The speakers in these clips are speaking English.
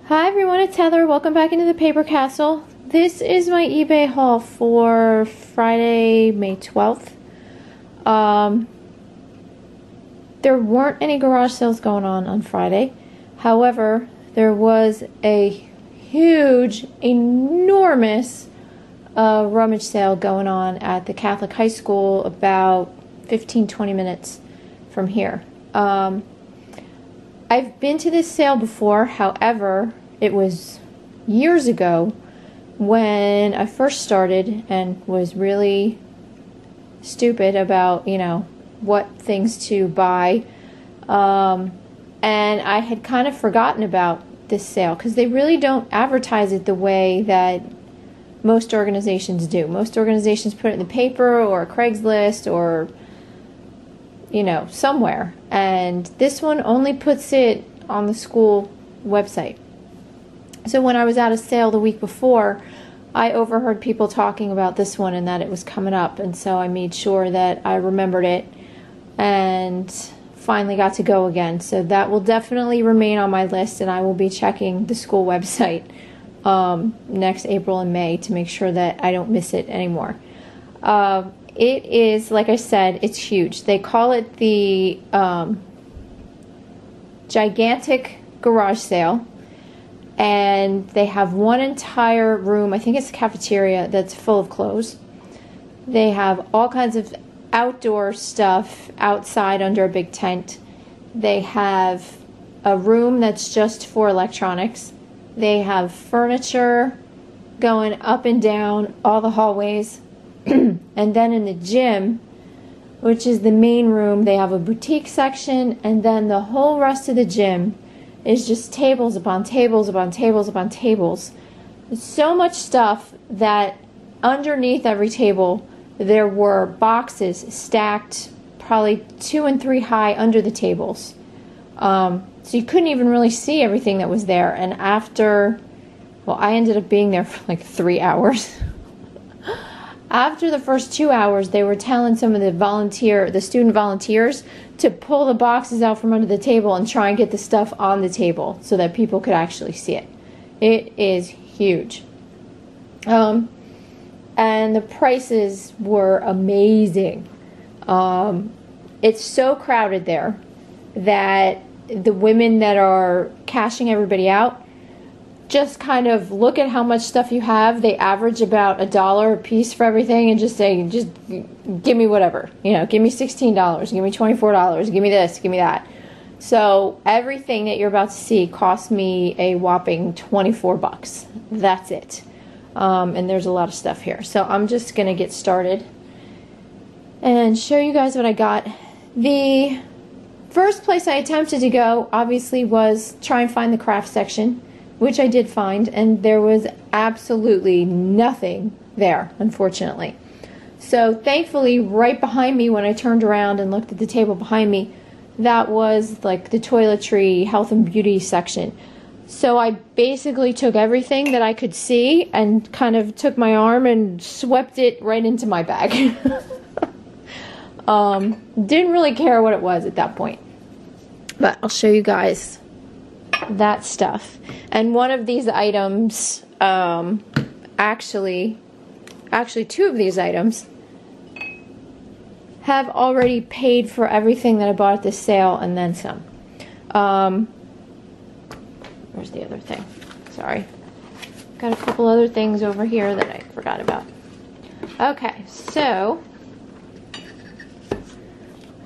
Hi everyone, it's Heather. Welcome back into the Paper Castle. This is my eBay haul for Friday, May 12th. There weren't any garage sales going on Friday. However, there was a huge, enormous rummage sale going on at the Catholic High School about 15-20 minutes from here. I've been to this sale before, however, it was years ago when I first started and was really stupid about, what things to buy. And I had kind of forgotten about this sale because they really don't advertise it the way that most organizations do. Most organizations put it in the paper or Craigslist or somewhere, and this one only puts it on the school website. So when I was at a sale the week before, I overheard people talking about this one and that it was coming up, and so I made sure that I remembered it and finally got to go again. So that will definitely remain on my list, and I will be checking the school website next April and May to make sure that I don't miss it anymore. It is, like I said, it's huge. They call it the gigantic garage sale, and they have one entire room, I think it's a cafeteria, that's full of clothes. They have all kinds of outdoor stuff outside under a big tent. They have a room that's just for electronics. They have furniture going up and down all the hallways. And then in the gym, which is the main room, they have a boutique section, and then the whole rest of the gym is just tables upon tables upon tables upon tables. There's so much stuff that underneath every table there were boxes stacked probably 2 and 3 high under the tables. So you couldn't even really see everything that was there. And I ended up being there for like 3 hours. After the first 2 hours, they were telling some of the student volunteers to pull the boxes out from under the table and try and get the stuff on the table so that people could actually see it. It is huge. And the prices were amazing. It's so crowded there that the women that are cashing everybody out just kind of look at how much stuff you have. They average about $1 a piece for everything and just say, just give me whatever. Give me $16, give me $24, give me this, give me that. So everything that you're about to see cost me a whopping $24. That's it. And there's a lot of stuff here. So I'm just going to get started and show you guys what I got. The first place I attempted to go, obviously, was try and find the craft section, which I did find, and there was absolutely nothing there, unfortunately. So thankfully, right behind me, when I turned around and looked at the table behind me, that was like the toiletry, health and beauty section. So I basically took everything that I could see and kind of took my arm and swept it right into my bag. Didn't really care what it was at that point. But I'll show you guys that stuff. And one of these items, actually 2 of these items have already paid for everything that I bought at this sale and then some. Where's the other thing? Sorry. Got a couple other things over here that I forgot about. Okay, so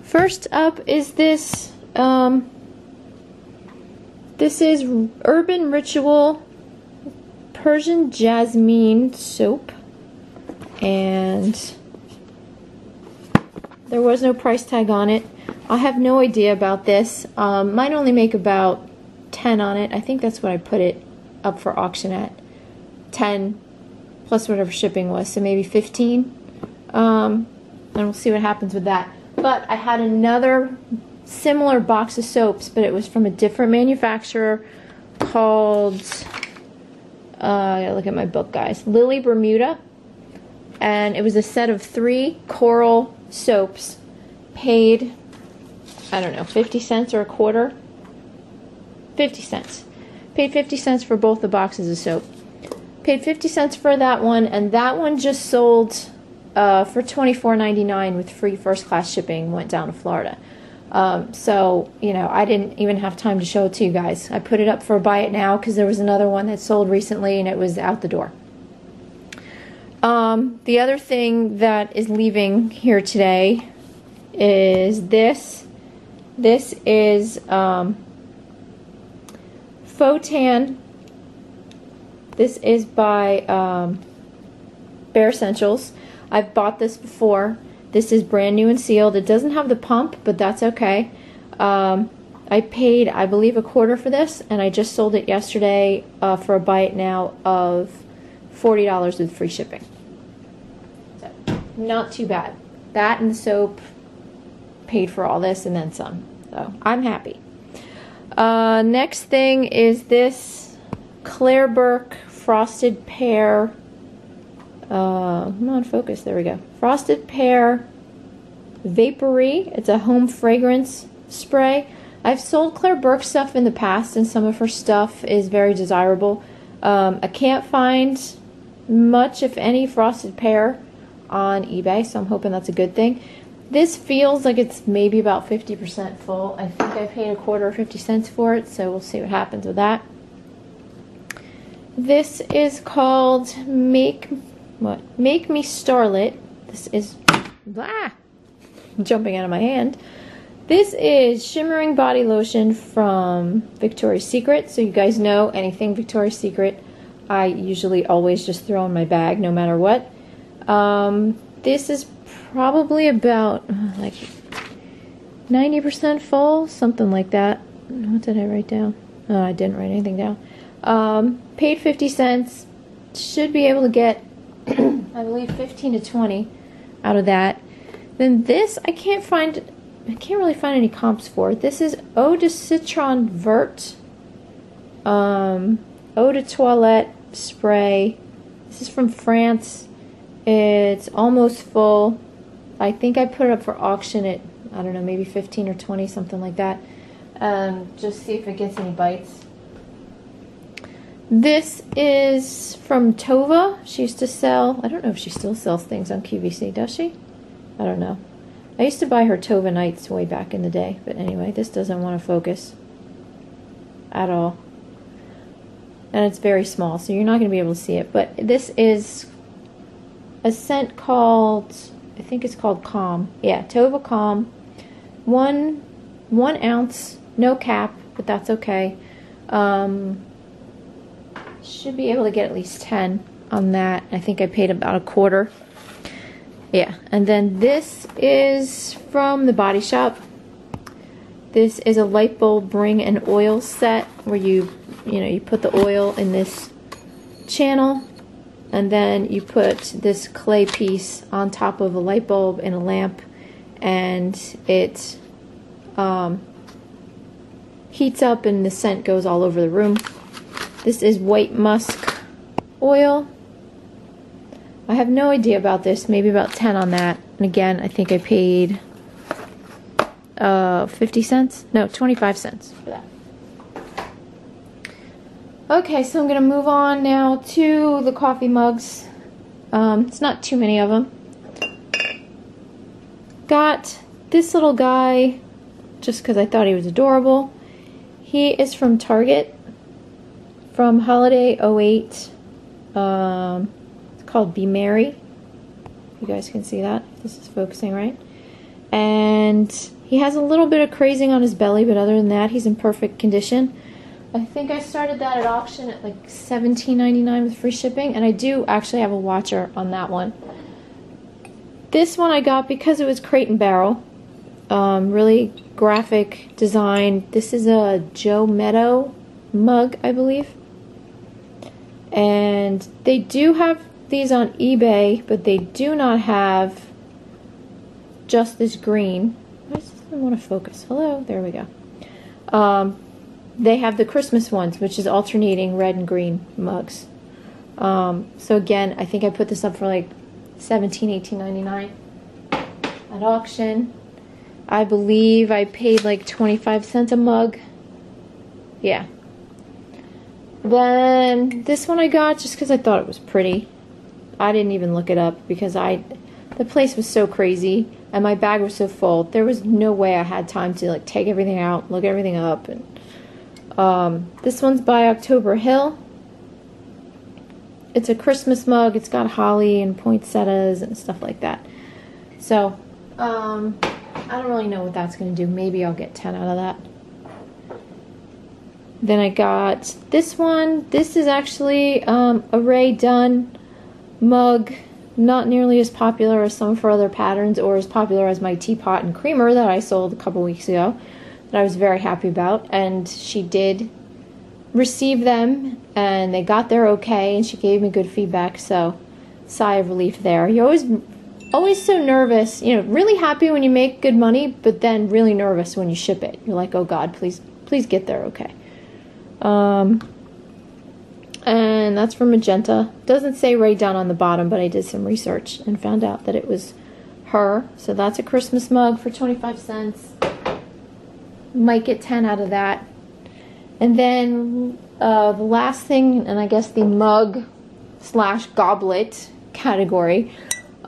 first up is this. This is Urban Ritual Persian Jasmine soap, and there was no price tag on it. I have no idea about this. Mine only make about 10 on it. I think that's what I put it up for auction at. 10 plus whatever shipping was, so maybe 15. And we'll see what happens with that. But I had another similar box of soaps, but it was from a different manufacturer called, I gotta look at my book, guys, Lily Bermuda. And it was a set of 3 coral soaps, paid, I don't know, 50 cents or a quarter? 50 cents. Paid 50 cents for both the boxes of soap. Paid 50 cents for that one, and that one just sold for $24.99 with free first class shipping. Went down to Florida. So, you know, I didn't even have time to show it to you guys. I put it up for buy it now because there was another one that sold recently and it was out the door. The other thing that is leaving here today is this. This is Faux Tan. This is by Bare Essentials. I've bought this before. This is brand new and sealed. It doesn't have the pump, but that's okay. I paid, I believe, $1/4 for this, and I just sold it yesterday for a buy it now of $40 with free shipping. So, not too bad. That and the soap paid for all this and then some. So, I'm happy. Next thing is this Claire Burke Frosted Pear. Come on, focus. There we go. Frosted Pear Vapory. It's a home fragrance spray. I've sold Claire Burke stuff in the past, and some of her stuff is very desirable. I can't find much, if any, Frosted Pear on eBay, so I'm hoping that's a good thing. This feels like it's maybe about 50% full. I think I paid $1/4 or 50 cents for it, so we'll see what happens with that. This is called Make Me Starlit. This is jumping out of my hand. This is shimmering body lotion from Victoria's Secret. So you guys know anything Victoria's Secret, I usually always just throw in my bag no matter what. This is probably about like 90% full, something like that. What did I write down? Oh, I didn't write anything down. Paid 50 cents. Should be able to get I believe 15 to 20 out of that. Then this I can't really find any comps for. This is Eau de Citron Vert Eau de Toilette spray. This is from France. It's almost full. I think I put it up for auction at, I don't know, maybe 15 or 20, something like that. Just see if it gets any bites. This is from Tova. She used to sell, I don't know if she still sells things on QVC, does she? I don't know. I used to buy her Tova Nights way back in the day, but anyway, this doesn't want to focus at all. And it's very small, so you're not going to be able to see it. But this is a scent called, I think it's called Calm. Yeah, Tova Calm. One ounce, no cap, but that's okay. Should be able to get at least 10 on that. I think I paid about $1/4. Yeah, and then this is from the Body Shop. This is a light bulb ring and oil set where you put the oil in this channel, and then you put this clay piece on top of a light bulb in a lamp, and it heats up and the scent goes all over the room. This is white musk oil. I have no idea about this, maybe about 10 on that. And again, I think I paid 50 cents? No, 25 cents for that. Okay, so I'm going to move on now to the coffee mugs. It's not too many of them. Got this little guy just because I thought he was adorable. He is from Target, from Holiday 08. It's called Be Merry. You guys can see that. This is focusing right. And he has a little bit of crazing on his belly, but other than that, he's in perfect condition. I think I started that at auction at like $17.99 with free shipping, and I do actually have a watcher on that one. This one I got because it was Crate and Barrel. Really graphic design. This is a Joe Meadow mug, I believe. And they do have these on eBay, but they do not have just this green. I just don't want to focus. Hello, there we go. They have the Christmas ones, which is alternating red and green mugs. So again, I think I put this up for like $17, $18.99 at auction. I believe I paid like 25 cents a mug. Yeah. Then this one I got just because I thought it was pretty. I didn't even look it up because the place was so crazy and my bag was so full. There was no way I had time to like take everything out, look everything up. And this one's by October Hill. It's a Christmas mug. It's got holly and poinsettias and stuff like that. So I don't really know what that's going to do. Maybe I'll get 10 out of that. Then I got this one. This is actually a Rae Dunn mug. Not nearly as popular as some of her other patterns or as popular as my teapot and creamer that I sold a couple weeks ago that I was very happy about. And she did receive them and they got there okay and she gave me good feedback, so sigh of relief there. You're always so nervous, you know, really happy when you make good money, but then really nervous when you ship it. You're like, oh God, please get there okay. And that's from Magenta. Doesn't say Rae Dunn on the bottom, but I did some research and found out that it was her. So that's a Christmas mug for 25 cents. Might get 10 out of that. And then the last thing, and I guess the mug / goblet category.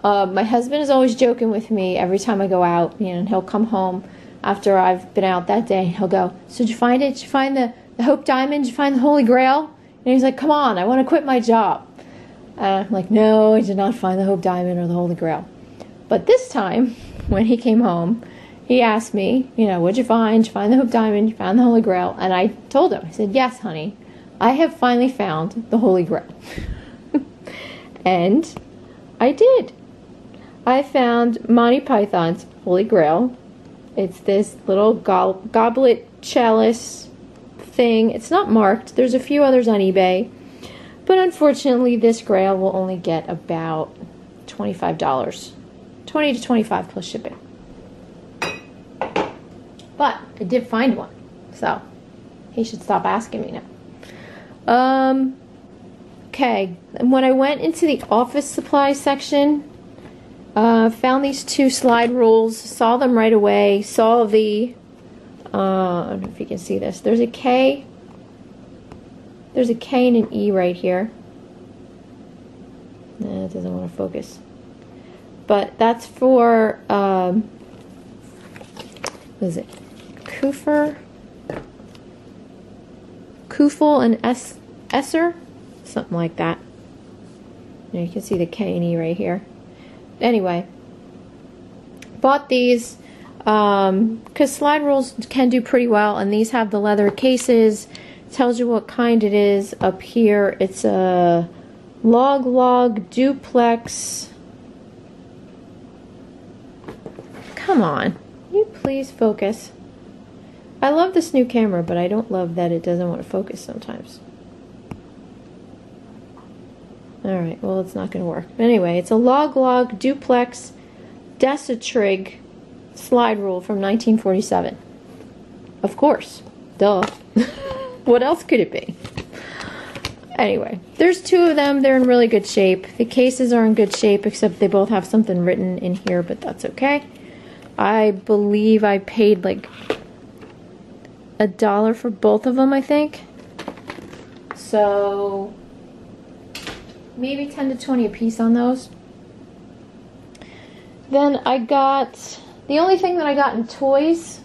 My husband is always joking with me every time I go out, you know, and he'll come home after I've been out that day. He'll go, so did you find it? Did you find the Hope Diamond? Did you find the Holy Grail? And he's like, come on, I want to quit my job. I'm like, no, I did not find the Hope Diamond or the Holy Grail. But this time, when he came home, he asked me, you know, what'd you find? Did you find the Hope Diamond? Did you find the Holy Grail? And I told him, I said, yes, honey, I have finally found the Holy Grail. And I did. I found Monty Python's Holy Grail. It's this little goblet chalice thing. It's not marked. There's a few others on eBay. But unfortunately, this grail will only get about $25. 20 to 25 plus shipping. But I did find one. So, he should stop asking me now. Okay. And when I went into the office supply section, found these 2 slide rules, saw them right away, saw the I don't know if you can see this. There's a K and an E right here. It doesn't want to focus. But that's for, what is it? Kufel and Esser? Something like that. You can see the K and E right here. Anyway, bought these because slide rules can do pretty well, and these have the leather cases. Tells you what kind it is up here. It's a log duplex. Come on, can you please focus? I love this new camera, but I don't love that it doesn't want to focus sometimes. Alright, well, it's not going to work. Anyway, it's a log duplex Desitrig slide rule from 1947. Of course. Duh. What else could it be? Anyway, there's 2 of them. They're in really good shape. The cases are in good shape, except they both have something written in here, but that's okay. I believe I paid like $1 for both of them, I think. So maybe 10 to 20 a piece on those. Then I got, the only thing that I got in toys,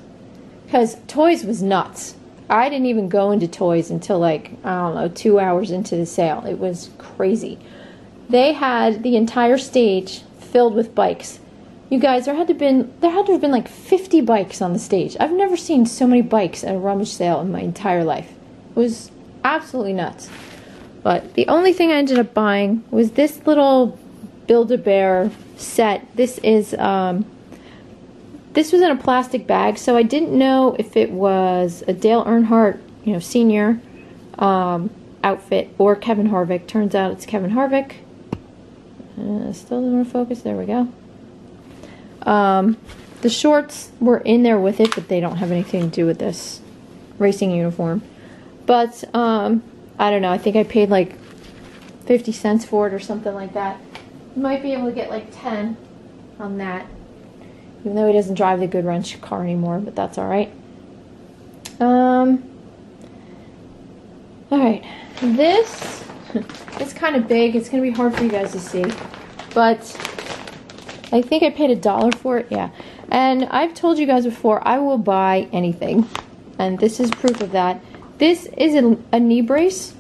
because toys was nuts. I didn't even go into toys until like, I don't know, 2 hours into the sale. It was crazy. They had the entire stage filled with bikes. You guys, there had to have been like 50 bikes on the stage. I've never seen so many bikes at a Rummage sale in my entire life. It was absolutely nuts. But the only thing I ended up buying was this little Build-A-Bear set. This was in a plastic bag, so I didn't know if it was a Dale Earnhardt, you know, senior outfit or Kevin Harvick. Turns out it's Kevin Harvick. Still doesn't want to focus. There we go. The shorts were in there with it, but they don't have anything to do with this racing uniform. But I don't know. I think I paid like 50 cents for it or something like that. You might be able to get like 10 on that. Even though he doesn't drive the Good Wrench car anymore, but that's alright. Alright, this is kind of big. It's going to be hard for you guys to see. But I think I paid $1 for it. Yeah. And I've told you guys before, I will buy anything. And this is proof of that. This is a knee brace.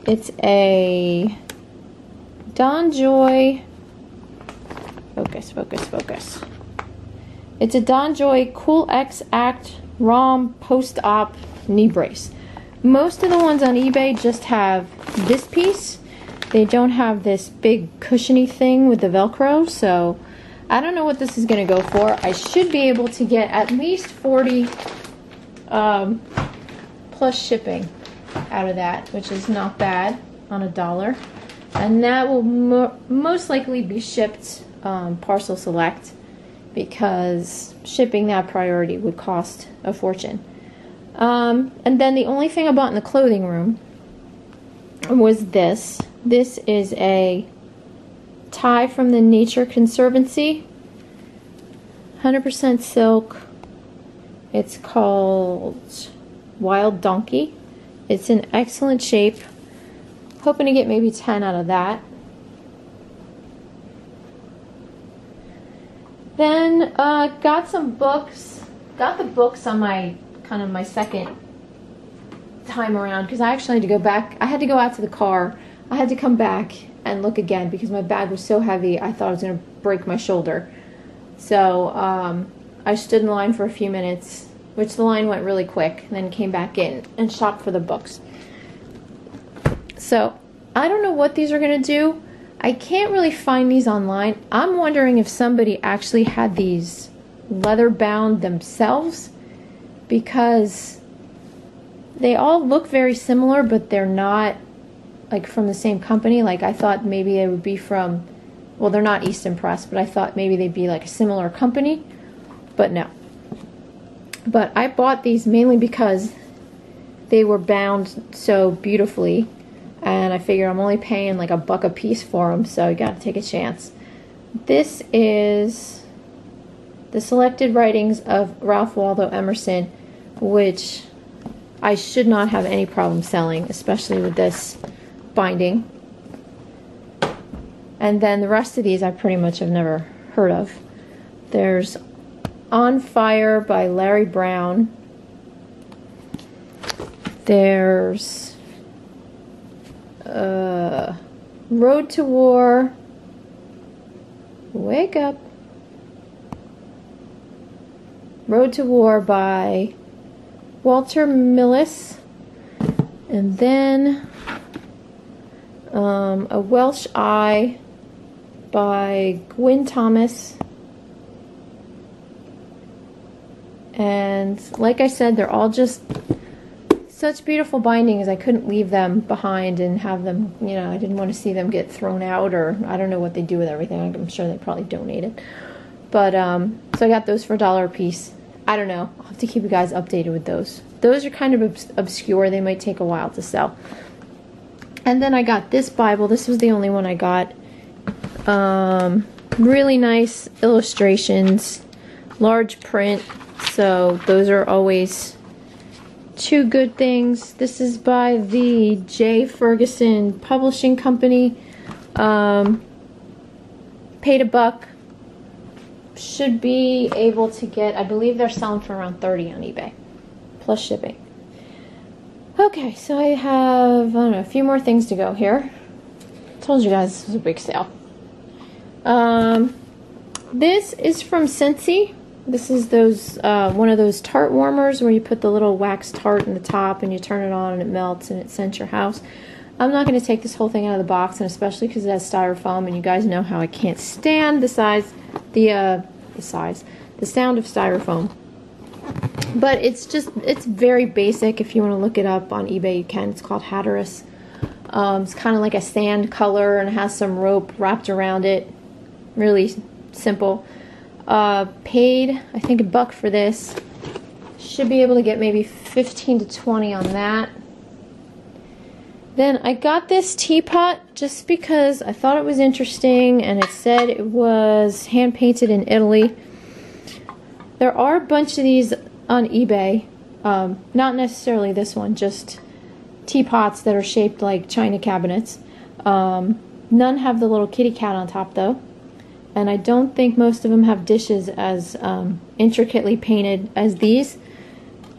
It's a DonJoy. Focus, focus, focus. It's a DonJoy Cool X Act ROM post-op knee brace. Most of the ones on eBay just have this piece. They don't have this big cushiony thing with the Velcro, so I don't know what this is going to go for. I should be able to get at least 40 plus shipping out of that, which is not bad on $1. And that will most likely be shipped parcel select, because shipping that priority would cost a fortune. And then the only thing I bought in the clothing room was this. This is a tie from the Nature Conservancy, 100% silk. It's called Wild Donkey. It's in excellent shape. Hoping to get maybe 10 out of that. Then got some books. Got the books on my my second time around, because I actually had to go back. I had to go out to the car. I had to come back and look again because my bag was so heavy I thought I was going to break my shoulder. So I stood in line for a few minutes, which the line went really quick, and then came back in and shopped for the books. So I don't know what these are going to do. I can't really find these online. I'm wondering if somebody actually had these leather bound themselves, because they all look very similar, but they're not like from the same company. Like I thought maybe they would be from, well, they're not Easton Press, but I thought maybe they'd be like a similar company, but no. But I bought these mainly because they were bound so beautifully, and I figured I'm only paying like $1 a piece for them, so you gotta take a chance. This is the selected writings of Ralph Waldo Emerson, which I should not have any problem selling, especially with this binding. And then the rest of these I pretty much have never heard of. There's On Fire by Larry Brown. There's Road to War. Wake up. Road to War by Walter Millis. And then A Welsh Eye by Gwyn Thomas. And like I said, they're all just such beautiful bindings. I couldn't leave them behind and have them, you know, I didn't want to see them get thrown out, or I don't know what they do with everything. I'm sure they probably donate it. But so I got those for $1 a piece. I don't know. I'll have to keep you guys updated with those. Those are kind of obscure. They might take a while to sell. And then I got this Bible. This was the only one I got. Really nice illustrations, large print. So those are always two good things. This is by the J. Ferguson Publishing Company. Paid $1. Should be able to get, I believe they're selling for around $30 on eBay, plus shipping. Okay, so I have, I don't know, a few more things to go here. Told you guys this was a big sale. This is from Scentsy. This is those one of those tart warmers where you put the little wax tart in the top and you turn it on and it melts and it scents your house. I'm not going to take this whole thing out of the box, and especially because it has styrofoam, and you guys know how I can't stand the sound of styrofoam. But it's very basic. If you want to look it up on eBay, you can. It's called Hatteras. It's kind of like a sand color, and it has some rope wrapped around it. Really simple. Paid, I think, $1 for this. Should be able to get maybe 15 to 20 on that. Then I got this teapot just because I thought it was interesting, and it said it was hand painted in Italy. There are a bunch of these on eBay. Not necessarily this one, just teapots that are shaped like china cabinets. None have the little kitty cat on top though. And I don't think most of them have dishes as intricately painted as these.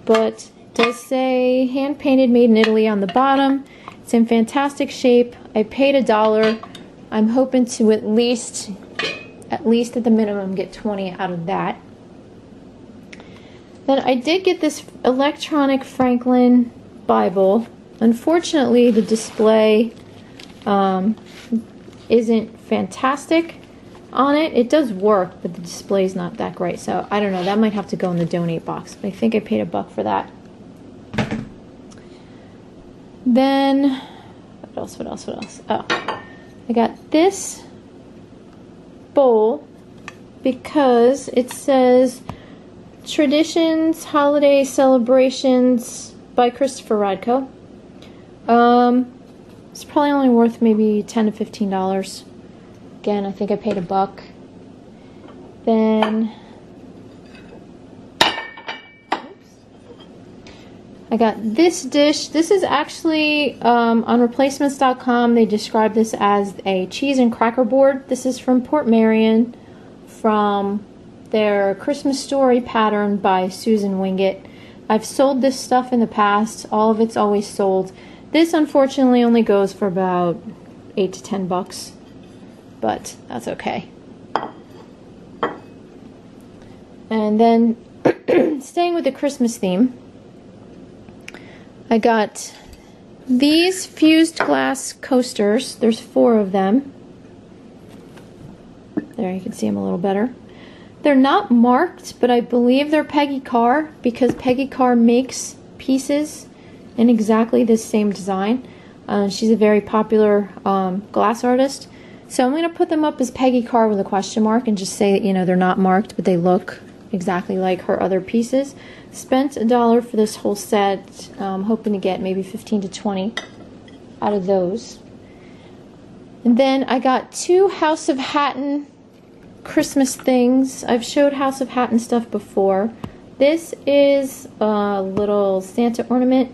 But it does say hand painted, made in Italy on the bottom. It's in fantastic shape. I paid $1. I'm hoping to at least at the minimum get 20 out of that. Then I did get this electronic Franklin Bible. Unfortunately, the display isn't fantastic on it. It does work, but the display is not that great. So I don't know. That might have to go in the donate box. But I think I paid $1 for that. Then what else? Oh, I got this bowl because it says Traditions, Holiday Celebrations by Christopher Radko. It's probably only worth maybe $10 to $15. Again, I think I paid $1. Then I got this dish. This is actually on replacements.com. They describe this as a cheese and cracker board. This is from Port Marion, from their Christmas Story pattern by Susan Wingate. I've sold this stuff in the past. All of it's always sold. This unfortunately only goes for about $8 to $10, but that's okay. And then staying with the Christmas theme, I got these fused glass coasters. There's 4 of them. There, you can see them a little better. They're not marked, but I believe they're Peggy Carr because Peggy Carr makes pieces in exactly this same design. She's a very popular glass artist. So I'm going to put them up as Peggy Carr with a question mark and just say that, you know, they're not marked, but they look exactly like her other pieces. Spent $1 for this whole set. Hoping to get maybe 15 to 20 out of those. And then I got 2 House of Hatton Christmas things. I've showed House of Hatton stuff before. This is a little Santa ornament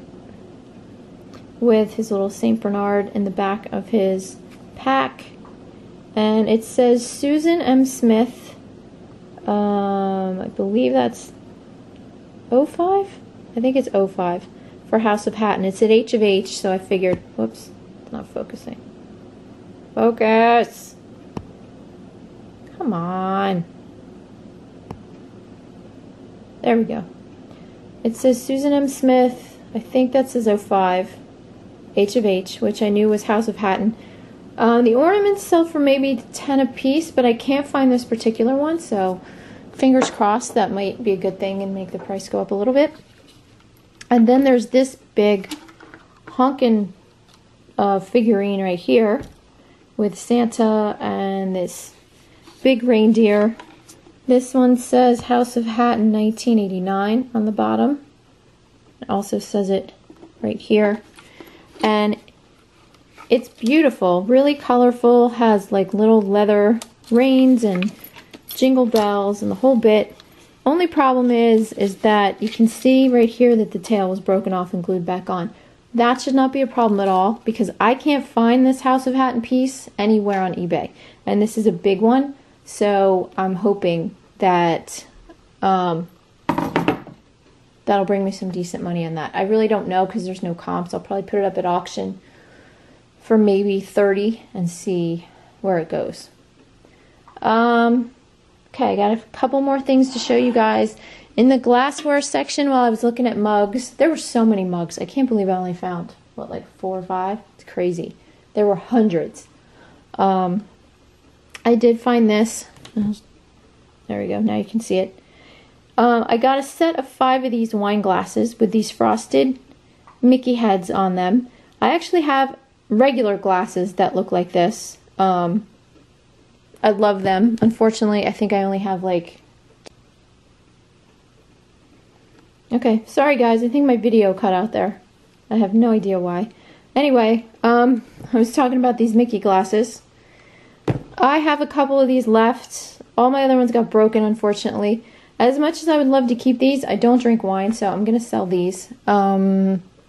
with his little St. Bernard in the back of his pack. And it says Susan M. Smith. I believe that's 05? I think it's 05 for House of Hatton. It's at H of H, so I figured, whoops, it's not focusing. Focus! Come on. There we go. It says Susan M. Smith. I think that says 05. H of H, which I knew was House of Hatton. The ornaments sell for maybe 10 a piece, but I can't find this particular one, so fingers crossed that might be a good thing and make the price go up a little bit. And then there's this big honkin' figurine right here with Santa and this big reindeer. This one says House of Hatton 1989 on the bottom. It also says it right here. And it's beautiful, really colorful, has like little leather reins and jingle bells and the whole bit. Only problem is that you can see right here that the tail was broken off and glued back on. That should not be a problem at all because I can't find this House of Hatton piece anywhere on eBay. And this is a big one, so I'm hoping that that'll bring me some decent money on that. I really don't know because there's no comps. I'll probably put it up at auction for maybe 30 and see where it goes. Okay, I got a couple more things to show you guys. In the glassware section, while I was looking at mugs, there were so many mugs. I can't believe I only found, what, like 4 or 5? It's crazy. There were hundreds. I did find this. There we go. Now you can see it. I got a set of 5 of these wine glasses with these frosted Mickey heads on them. I actually have regular glasses that look like this. I love them. Unfortunately, I think I only have like... Okay, sorry guys, I think my video cut out there. I have no idea why. Anyway, I was talking about these Mickey glasses. I have a couple of these left. All my other ones got broken, unfortunately. As much as I would love to keep these, I don't drink wine, so I'm going to sell these.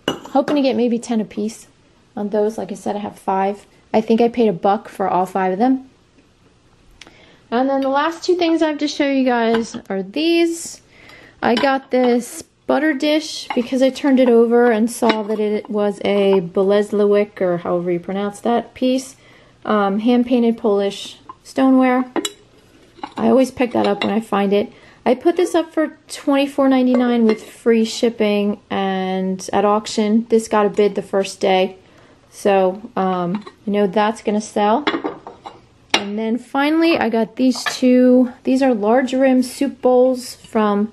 Hoping to get maybe 10 a piece on those. Like I said, I have 5. I think I paid $1 for all 5 of them. And then the last 2 things I have to show you guys are these. I got this butter dish because I turned it over and saw that it was a Bolesławiec, or however you pronounce that piece. Hand-painted Polish stoneware. I always pick that up when I find it. I put this up for $24.99 with free shipping, and at auction, this got a bid the first day. So, I know that's going to sell. And then finally, I got these 2. These are large rim soup bowls from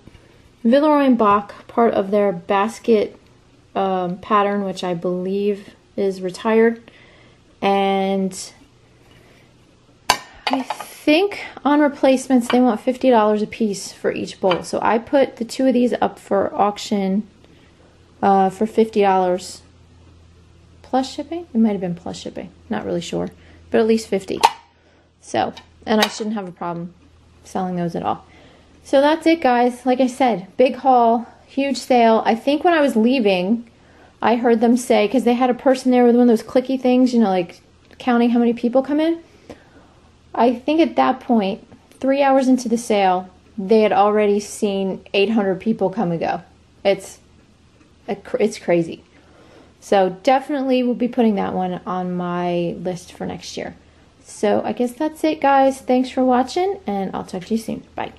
Villeroy & Boch, part of their basket pattern, which I believe is retired. And I think on replacements they want $50 a piece for each bowl. So I put the 2 of these up for auction for $50 plus shipping. It might have been plus shipping, not really sure, but at least $50. So, and I shouldn't have a problem selling those at all. So that's it, guys. Like I said, big haul, huge sale. I think when I was leaving, I heard them say, because they had a person there with one of those clicky things, you know, like counting how many people come in. I think at that point, 3 hours into the sale, they had already seen 800 people come and go. It's crazy. So definitely we'll be putting that one on my list for next year. So I guess that's it, guys. Thanks for watching, and I'll talk to you soon. Bye.